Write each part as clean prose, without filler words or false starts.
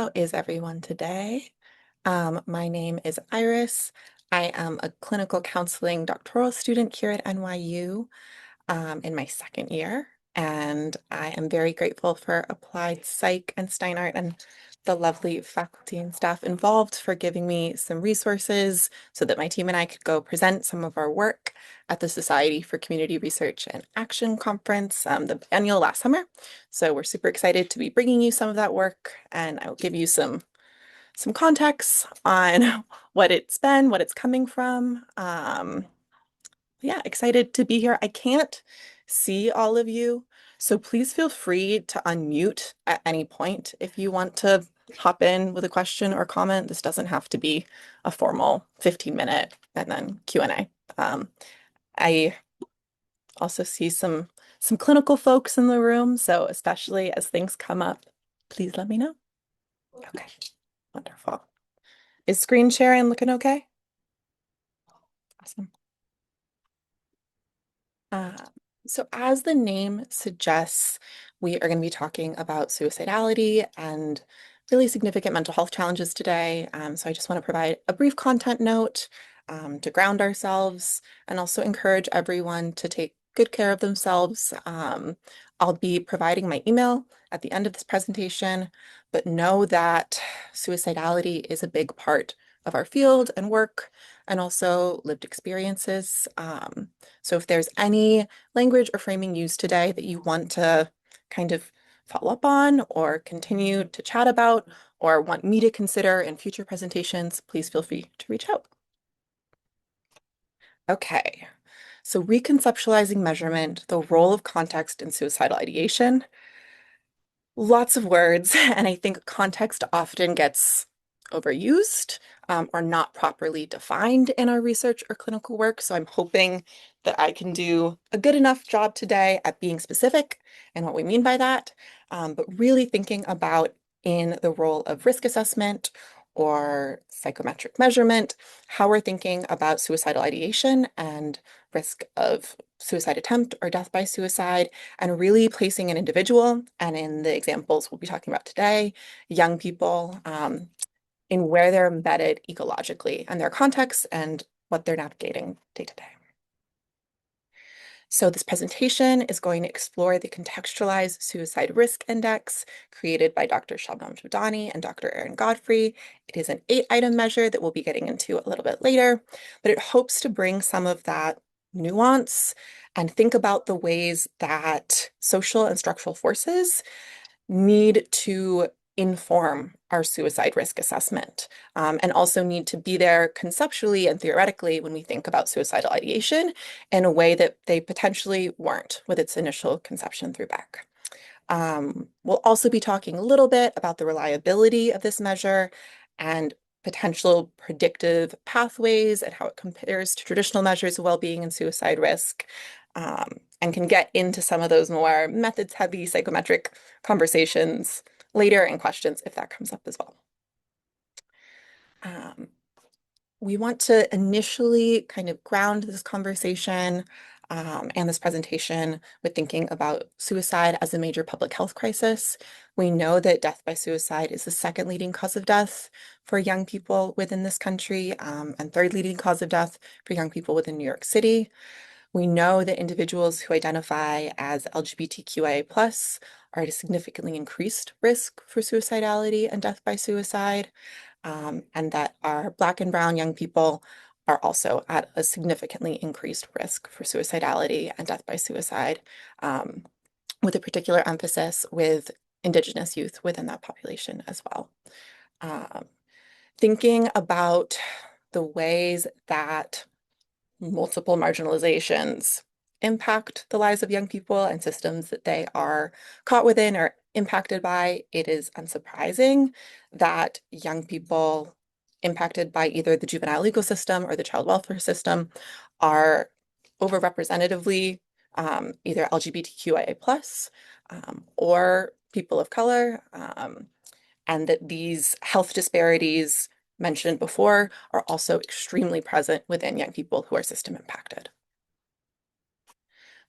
How is everyone today? My name is Iris. I am a clinical counseling doctoral student here at NYU in my second year, and I am very grateful for Applied Psych and Steinart and the lovely faculty and staff involved for giving me some resources so that my team and I could go present some of our work at the Society for Community Research and Action Conference, the annual last summer. So we're super excited to be bringing you some of that work, and I will give you some context on what it's been, what it's coming from. Yeah, excited to be here. I can't see all of you, so please feel free to unmute at any point if you want to hop in with a question or comment. This doesn't have to be a formal 15-minute and then Q&A. I also see some clinical folks in the room, so especially as things come up, please let me know. Okay, wonderful. Is screen sharing looking okay? Awesome. Uh, so as the name suggests, we are going to be talking about suicidality and really significant mental health challenges today. So I just want to provide a brief content note to ground ourselves and also encourage everyone to take good care of themselves. I'll be providing my email at the end of this presentation, but know that suicidality is a big part of our field and work and also lived experiences. So if there's any language or framing used today that you want to kind of follow up on or continue to chat about or want me to consider in future presentations, please feel free to reach out. Okay, so reconceptualizing measurement, the role of context in suicidal ideation. Lots of words, and I think context often gets overused or not properly defined in our research or clinical work. So I'm hoping that I can do a good enough job today at being specific and what we mean by that, but really thinking about in the role of risk assessment or psychometric measurement, how we're thinking about suicidal ideation and risk of suicide attempt or death by suicide, and really placing an individual, and in the examples we'll be talking about today, young people, in where they're embedded ecologically and their context and what they're navigating day to day. So this presentation is going to explore the contextualized suicide risk index created by Dr. Shabnam Jodani and Dr. Erin Godfrey. It is an 8-item measure that we'll be getting into a little bit later, but it hopes to bring some of that nuance and think about the ways that social and structural forces need to inform our suicide risk assessment, and also need to be there conceptually and theoretically when we think about suicidal ideation in a way that they potentially weren't with its initial conception through Beck. We'll also be talking a little bit about the reliability of this measure and potential predictive pathways and how it compares to traditional measures of well-being and suicide risk, and can get into some of those more methods-heavy psychometric conversations later in questions if that comes up as well. We want to initially kind of ground this conversation and this presentation with thinking about suicide as a major public health crisis. We know that death by suicide is the second leading cause of death for young people within this country, and third leading cause of death for young people within New York City. We know that individuals who identify as LGBTQIA+ are at a significantly increased risk for suicidality and death by suicide, and that our Black and Brown young people are also at a significantly increased risk for suicidality and death by suicide, with a particular emphasis with Indigenous youth within that population as well. Thinking about the ways that multiple marginalizations impact the lives of young people and systems that they are caught within or impacted by, it is unsurprising that young people impacted by either the juvenile legal system or the child welfare system are overrepresentatively either LGBTQIA+, or people of color, and that these health disparities mentioned before are also extremely present within young people who are system impacted.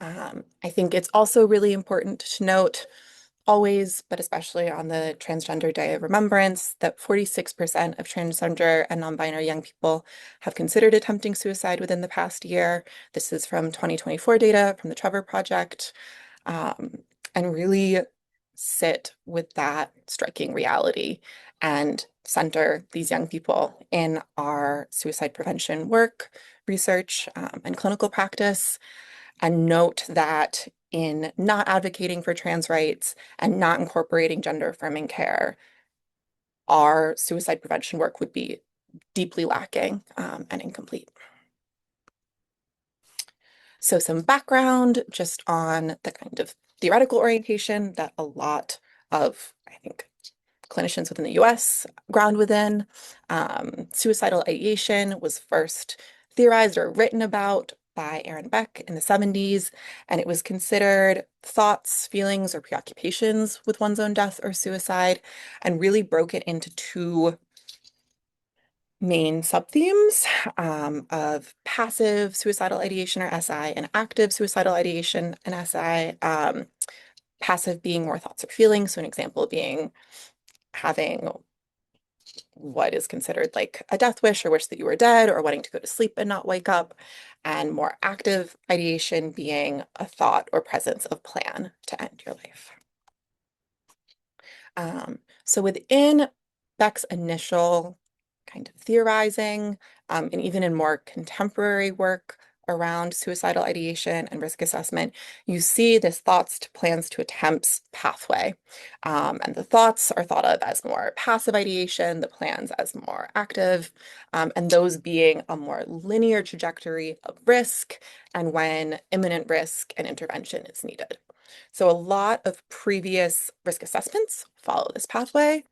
I think it's also really important to note always, but especially on the Transgender Day of Remembrance, that 46% of transgender and non-binary young people have considered attempting suicide within the past year. This is from 2024 data from the Trevor Project, um, and really sit with that striking reality and center these young people in our suicide prevention work, research, and clinical practice, and note that in not advocating for trans rights and not incorporating gender affirming care, our suicide prevention work would be deeply lacking and incomplete. So some background just on the kind of theoretical orientation that a lot of, I think, clinicians within the US ground within. Suicidal ideation was first theorized or written about by Aaron Beck in the 70s, and it was considered thoughts, feelings, or preoccupations with one's own death or suicide, and really broke it into two main subthemes of passive suicidal ideation or SI and active suicidal ideation and SI. Passive being more thoughts or feelings, so an example being having what is considered like a death wish or wish that you were dead or wanting to go to sleep and not wake up, and more active ideation being a thought or presence of plan to end your life. So within Beck's initial kind of theorizing, and even in more contemporary work around suicidal ideation and risk assessment, you see this thoughts to plans to attempts pathway. And the thoughts are thought of as more passive ideation, the plans as more active, and those being a more linear trajectory of risk and when imminent risk and intervention is needed. So a lot of previous risk assessments follow this pathway.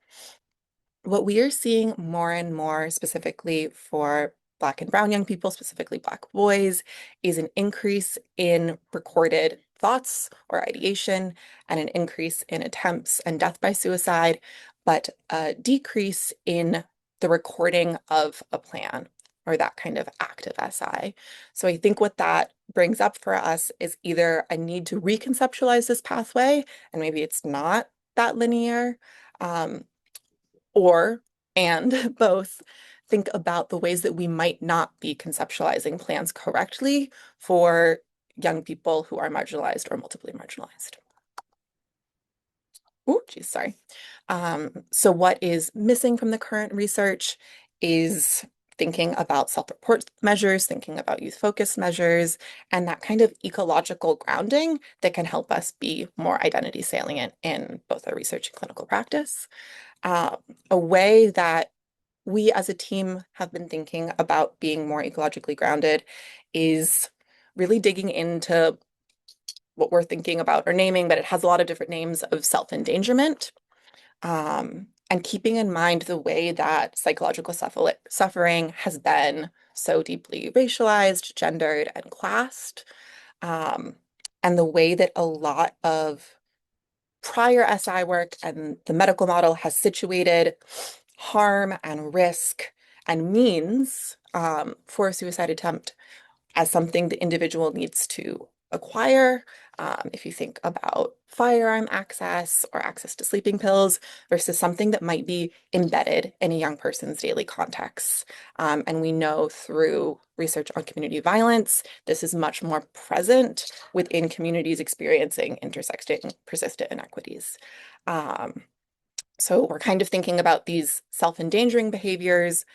What we are seeing more and more specifically for Black and brown young people, specifically Black boys, is an increase in recorded thoughts or ideation and an increase in attempts and death by suicide, but a decrease in the recording of a plan or that kind of active SI. So I think what that brings up for us is either a need to reconceptualize this pathway, and maybe it's not that linear, um, or and both think about the ways that we might not be conceptualizing plans correctly for young people who are marginalized or multiply marginalized. Oh, geez, sorry. So what is missing from the current research is thinking about self-report measures, thinking about youth-focused measures, and that kind of ecological grounding that can help us be more identity salient in both our research and clinical practice. A way that we as a team have been thinking about being more ecologically grounded is really digging into what we're thinking about or naming, but it has a lot of different names of self-endangerment, and keeping in mind the way that psychological suffering has been so deeply racialized, gendered, and classed, um, and the way that a lot of prior SI work and the medical model has situated harm and risk and means for a suicide attempt as something the individual needs to acquire. If you think about firearm access or access to sleeping pills versus something that might be embedded in a young person's daily context. And we know through research on community violence, this is much more present within communities experiencing intersecting persistent inequities. So we're kind of thinking about these self-endangering behaviors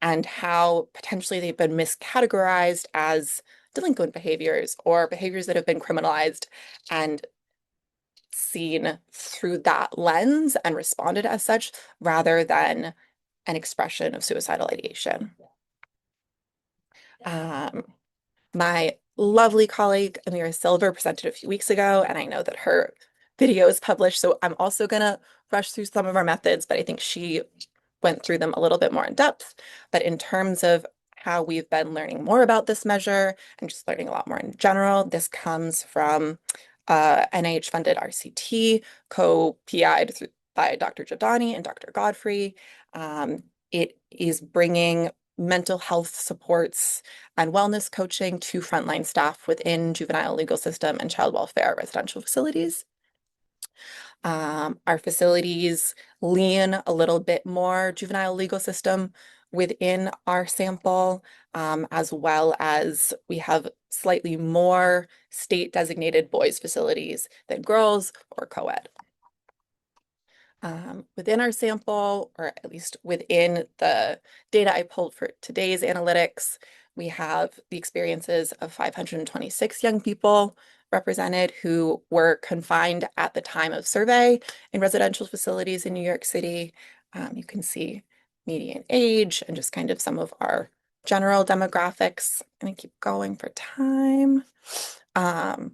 and how potentially they've been miscategorized as delinquent behaviors or behaviors that have been criminalized and seen through that lens and responded as such rather than an expression of suicidal ideation. Um, my lovely colleague, Amira Silver, presented a few weeks ago, and I know that her video is published, so I'm also going to rush through some of our methods, but I think she went through them a little bit more in depth. But in terms of how we've been learning more about this measure and just learning a lot more in general, this comes from NIH-funded RCT, co-PI'd by Dr. Jadani and Dr. Godfrey. It is bringing mental health supports and wellness coaching to frontline staff within juvenile legal system and child welfare residential facilities. Our facilities lean a little bit more juvenile legal system within our sample, as well as we have slightly more state designated boys facilities than girls or co-ed. Within our sample, or at least within the data I pulled for today's analytics, we have the experiences of 526 young people represented who were confined at the time of survey in residential facilities in New York City. You can see median age and just kind of some of our general demographics. I'm going to keep going for time. Um,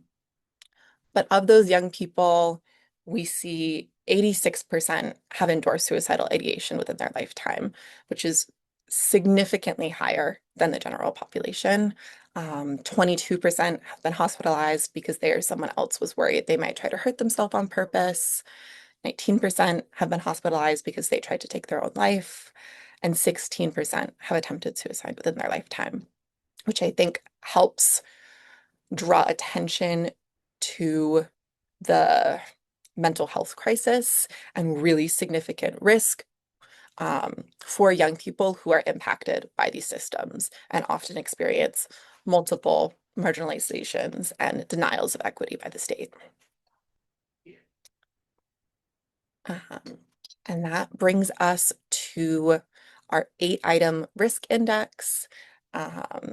but of those young people, we see 86% have endorsed suicidal ideation within their lifetime, which is significantly higher than the general population. 22% have been hospitalized because they or someone else was worried they might try to hurt themselves on purpose. 19% have been hospitalized because they tried to take their own life. And 16% have attempted suicide within their lifetime, which I think helps draw attention to the mental health crisis and really significant risk for young people who are impacted by these systems and often experience multiple marginalizations and denials of equity by the state. Um, and that brings us to our 8-item risk index.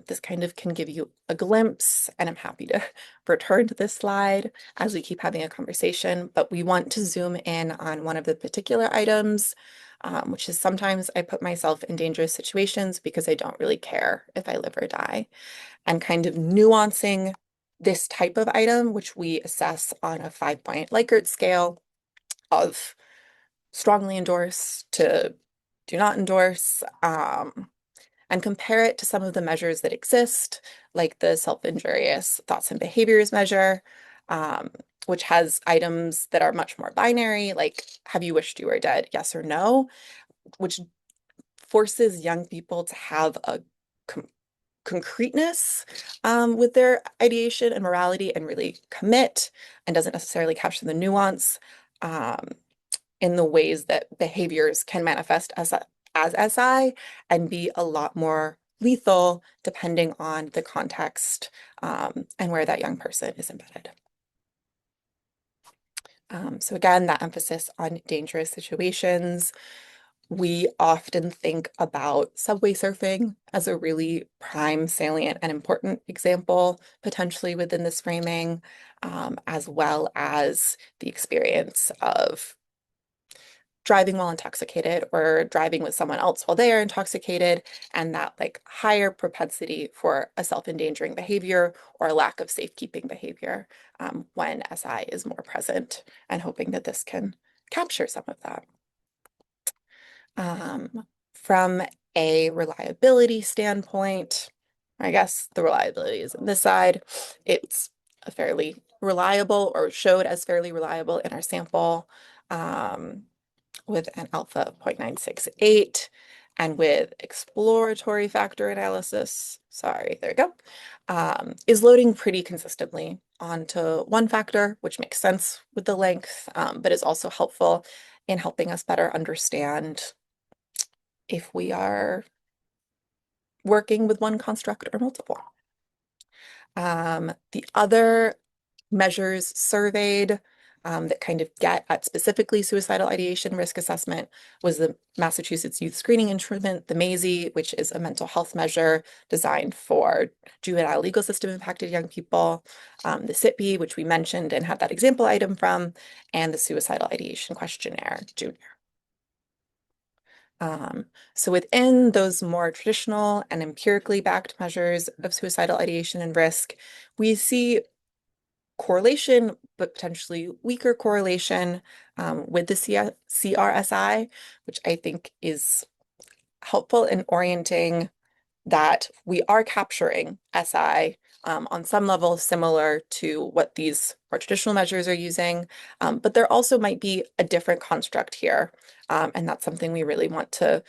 This kind of can give you a glimpse, and I'm happy to return to this slide as we keep having a conversation, but we want to zoom in on one of the particular items, which is sometimes I put myself in dangerous situations because I don't really care if I live or die, and kind of nuancing this type of item, which we assess on a 5-point Likert scale of strongly endorse to do not endorse, and compare it to some of the measures that exist, like the self-injurious thoughts and behaviors measure, um, which has items that are much more binary, like have you wished you were dead, yes or no, which forces young people to have a concreteness with their ideation and morality and really commit and doesn't necessarily capture the nuance. In the ways that behaviors can manifest as SI and be a lot more lethal depending on the context and where that young person is embedded. So again, that emphasis on dangerous situations. We often think about subway surfing as a really prime, salient, and important example, potentially within this framing, as well as the experience of driving while intoxicated or driving with someone else while they are intoxicated, and that like higher propensity for a self-endangering behavior or a lack of safekeeping behavior when SI is more present, and hoping that this can capture some of that. From a reliability standpoint, I guess the reliability is on this side. It's a fairly reliable, or showed as fairly reliable in our sample. With an alpha of 0.968 and with exploratory factor analysis, sorry, there we go, is loading pretty consistently onto one factor, which makes sense with the length, but is also helpful in helping us better understand if we are working with one construct or multiple. The other measures surveyed that kind of get at specifically suicidal ideation risk assessment was the Massachusetts Youth Screening Instrument, the MAISY, which is a mental health measure designed for juvenile legal system impacted young people, the SITB, which we mentioned and had that example item from, and the Suicidal Ideation Questionnaire, Junior. So within those more traditional and empirically backed measures of suicidal ideation and risk, we see correlation, but potentially weaker correlation with the CRSI, which I think is helpful in orienting that we are capturing SI on some level similar to what these more traditional measures are using, but there also might be a different construct here, and that's something we really want to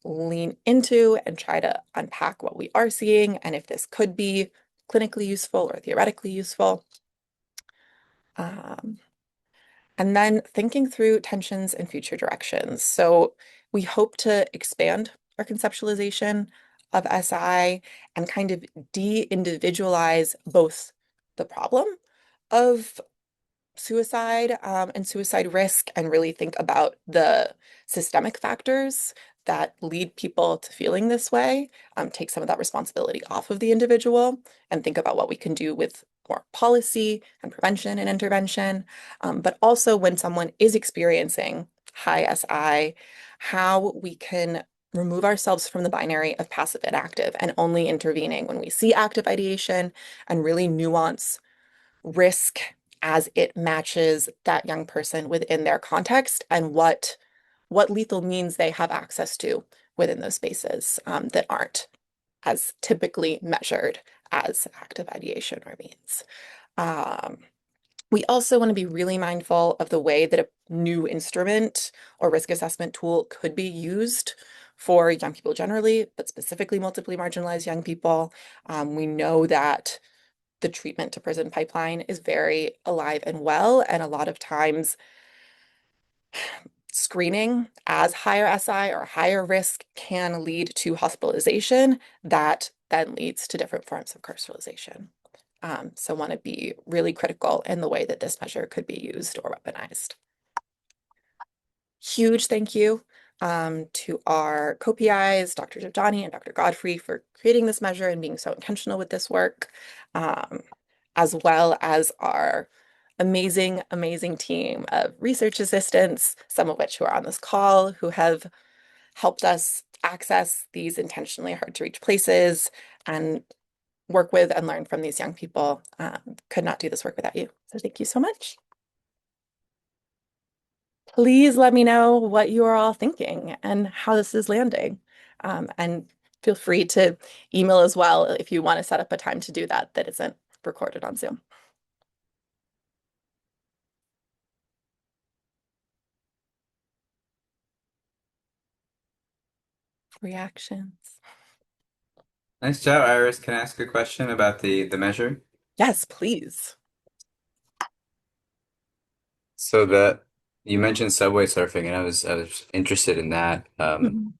lean into and try to unpack what we are seeing and if this could be clinically useful or theoretically useful. Um, And then thinking through tensions and future directions. So we hope to expand our conceptualization of SI and kind of de-individualize both the problem of suicide and suicide risk and really think about the systemic factors that lead people to feeling this way, take some of that responsibility off of the individual and think about what we can do with more policy and prevention and intervention. But also when someone is experiencing high SI, how we can remove ourselves from the binary of passive and active and only intervening when we see active ideation and really nuance risk as it matches that young person within their context and what lethal means they have access to within those spaces that aren't as typically measured as active ideation or means. Um, we also want to be really mindful of the way that a new instrument or risk assessment tool could be used for young people generally, but specifically multiply marginalized young people. We know that the treatment to prison pipeline is very alive and well. And a lot of times, screening as higher SI or higher risk can lead to hospitalization that then leads to different forms of carcerization. So want to be really critical in the way that this measure could be used or weaponized. Huge thank you to our co-PIs, Dr. Javdani and Dr. Godfrey, for creating this measure and being so intentional with this work, as well as our amazing, amazing team of research assistants, some of which who are on this call, who have helped us access these intentionally hard to reach places and work with and learn from these young people. Could not do this work without you. So thank you so much. Please let me know what you are all thinking and how this is landing. And feel free to email as well if you want to set up a time to do that that isn't recorded on Zoom. Reactions. Nice job, Iris. Can I ask a question about the measure? Yes, please. So the you mentioned subway surfing, and I was interested in that. Mhm.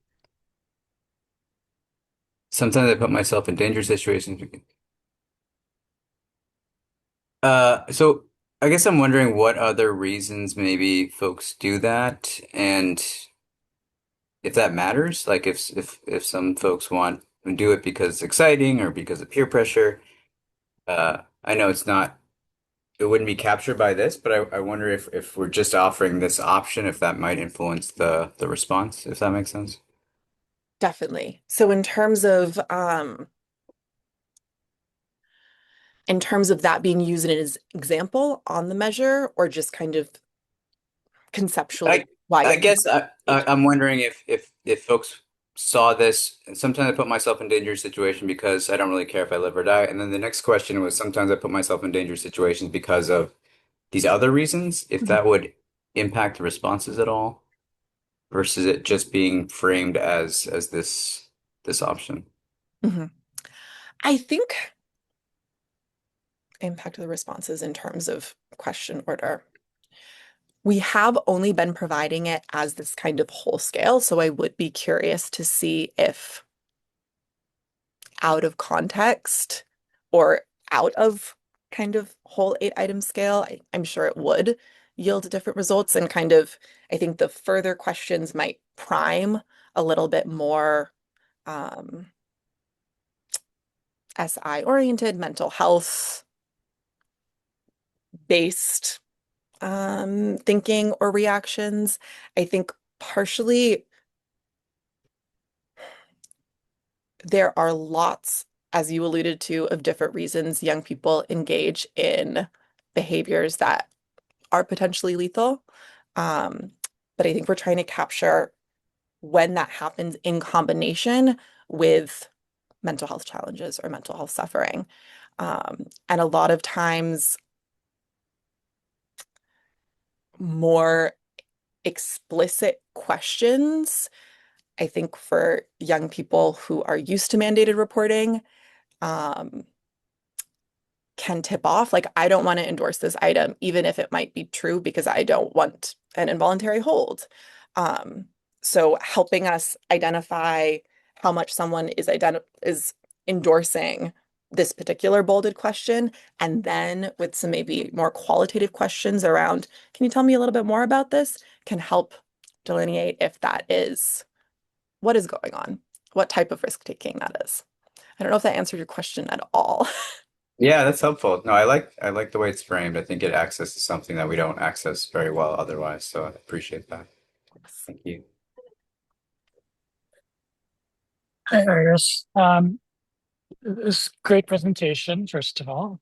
Sometimes I put myself in dangerous situations. So I guess I'm wondering what other reasons maybe folks do that, and if that matters. Like if some folks want to do it because it's exciting or because of peer pressure. I know it wouldn't be captured by this, but I wonder if we're just offering this option, if that might influence the response, if that makes sense. Definitely. So in terms of that being used as example on the measure or just kind of conceptually I why I young people guess engage. I'm wondering if folks saw this, and sometimes I put myself in dangerous situation because I don't really care if I live or die. And then the next question was sometimes I put myself in dangerous situations because of these other reasons, if Mhm. that would impact the responses at all, versus it just being framed as this option. Mhm. I think impact of the responses in terms of question order. We have only been providing it as this kind of whole scale, so I would be curious to see if out of context or out of kind of whole 8 item scale, I'm sure it would yield different results and kind of, I think the further questions might prime a little bit more um, SI oriented, mental health based thinking or reactions. I think partially there are lots, as you alluded to, of different reasons young people engage in behaviors that are potentially lethal. Um, but I think we're trying to capture when that happens in combination with mental health challenges or mental health suffering. And a lot of times, more explicit questions, I think for young people who are used to mandated reporting, um, can tip off, like, I don't want to endorse this item, even if it might be true, because I don't want an involuntary hold. Um, so helping us identify how much someone is endorsing this particular bolded question, and then with some maybe more qualitative questions around, can you tell me a little bit more about this? Can help delineate if that is what is going on, what type of risk taking that is. I don't know if that answered your question at all. Yeah, that's helpful. No, I like the way it's framed. I think it accesses something that we don't access very well otherwise. So I appreciate that. Thank you. Hi, Iris. This great presentation, first of all.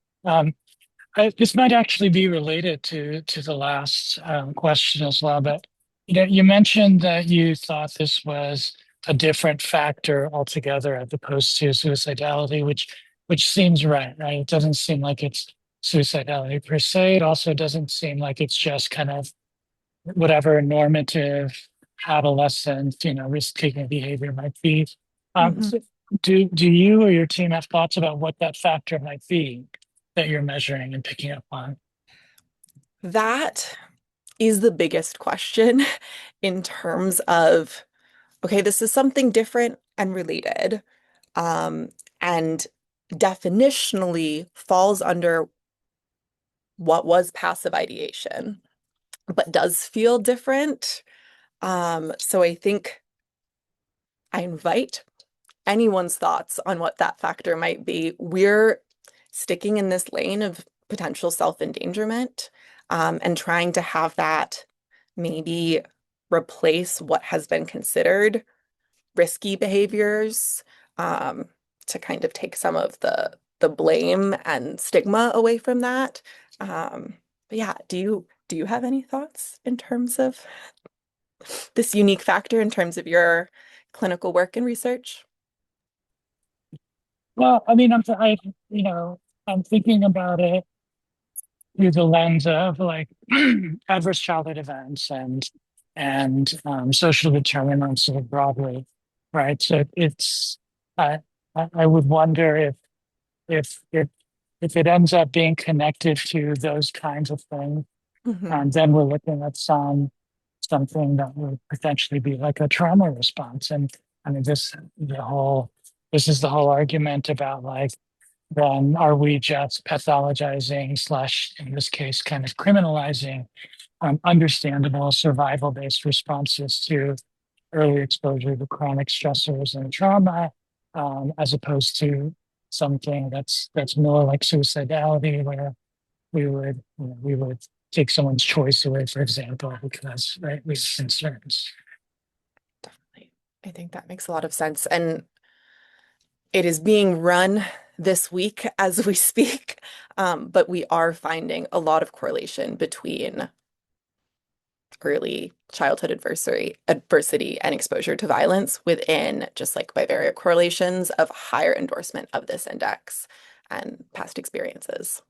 This might actually be related to the last question as well, but you mentioned that you thought this was a different factor altogether as opposed to suicidality, which seems right, right? It doesn't seem like it's suicidality per se. It also doesn't seem like it's just kind of whatever normative adolescent, risk-taking behavior might be. Mhm. So do you or your team have thoughts about what that factor might be that you're measuring and picking up on? That is the biggest question in terms of, okay, this is something different and related, um, and definitionally falls under what was passive ideation, but does feel different. So I think I invite anyone's thoughts on what that factor might be. We're sticking in this lane of potential self-endangerment, and trying to have that maybe replace what has been considered risky behaviors, um, to kind of take some of the blame and stigma away from that. But yeah, do you have any thoughts in terms of this unique factor in terms of your clinical work and research? Well, I mean, I'm thinking about it through the lens of like adverse childhood events and social determinants sort of broadly, right? So it's I would wonder if if if it ends up being connected to those kinds of things, Hmm. then we're looking at something that would potentially be like a trauma response. And I mean, this is the whole argument about like, then are we just pathologizing slash, in this case, kind of criminalizing understandable survival-based responses to early exposure to chronic stressors and trauma, as opposed to something that's more like suicidality, where we would take someone's choice away, for example, because right we have concerns. Definitely. I think that makes a lot of sense. And it is being run this week as we speak. But we are finding a lot of correlation between early childhood adversity and exposure to violence within just like bivariate correlations of higher endorsement of this index and past experiences.